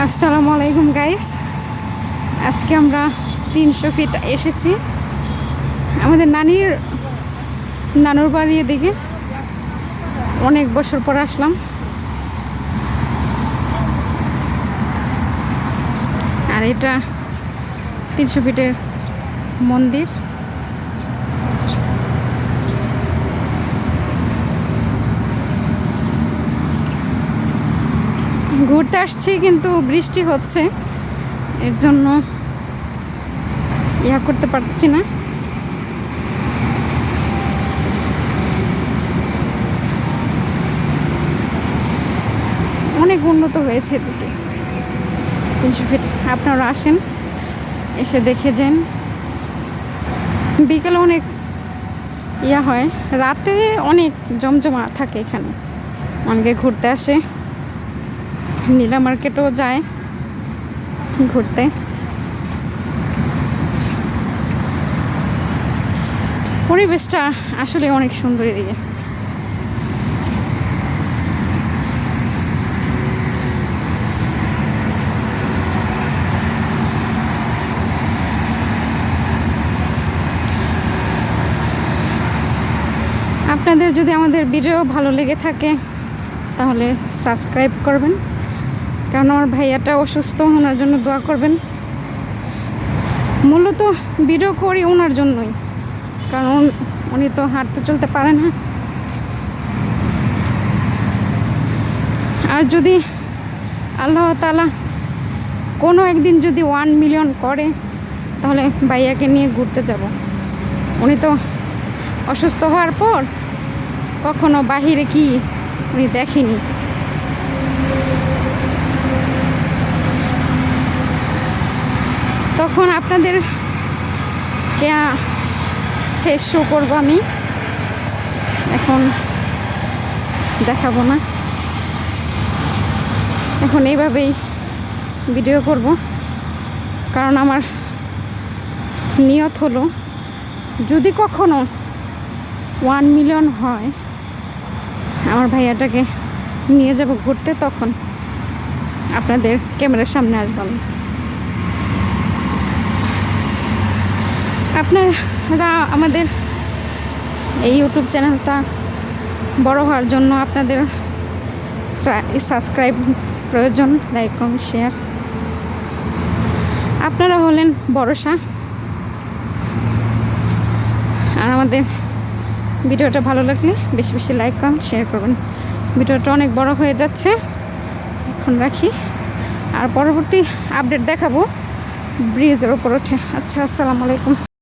আসসালামু আলাইকুম গাইস। আজকে আমরা 300 ফিট এসেছি আমাদের নানুর বাড়ি দিকে। অনেক বছর পর আসলাম। আর এটা 300 ফিটের মন্দির। ঘুরতে আসছি কিন্তু বৃষ্টি হচ্ছে, এর জন্য করতে পারছি না। অনেক উন্নত হয়েছে এদিকে 300 ফিট। আপনারা আসেন, এসে দেখে যান। বিকেলে অনেক হয়, রাতে অনেক জমজমা থাকে এখানে। অনেকে ঘুরতে আসে, নীলা মার্কেটও যায় ঘুরতে। পরিবেশটা আসলে অনেক সুন্দর এদিকে। আপনাদের যদি আমাদের ভিডিও ভালো লেগে থাকে তাহলে সাবস্ক্রাইব করবেন, কারণ আমার ভাইয়াটা অসুস্থ, ওনার জন্য দোয়া করবেন। মূলত ভিডিও করি ওনার জন্যই, কারণ উনি তো হাঁটতে চলতে পারে না। আর যদি আল্লাহ তাআলা কোনো একদিন যদি 1 মিলিয়ন করে তাহলে ভাইয়াকে নিয়ে ঘুরতে যাব। উনি তো অসুস্থ হওয়ার পর কখনো বাহিরে কি উনি দেখেনি। তখন আপনাদের ফেস শো করবো আমি, এখন দেখাবো না। এখন এইভাবেই ভিডিও করব, কারণ আমার নিয়ত হলো যদি কখনো 1 মিলিয়ন হয় আমার ভাইয়াটাকে নিয়ে যাব ঘুরতে, তখন আপনাদের ক্যামেরার সামনে আসবেন। আপনারা আমাদের এই ইউটিউব চ্যানেলটা বড় হওয়ার জন্য আপনাদের সাবস্ক্রাইব প্রয়োজন, লাইক কমেন্ট শেয়ার। আপনারা হলেন ভরসা। আর আমাদের ভিডিওটা ভালো লাগলে বেশি বেশি লাইক কমেন্ট শেয়ার করবেন। ভিডিওটা অনেক বড় হয়ে যাচ্ছে, এখন রাখি। আর পরবর্তী আপডেট দেখাবো ব্রিজের উপর উঠে। আচ্ছা, আসসালামু আলাইকুম।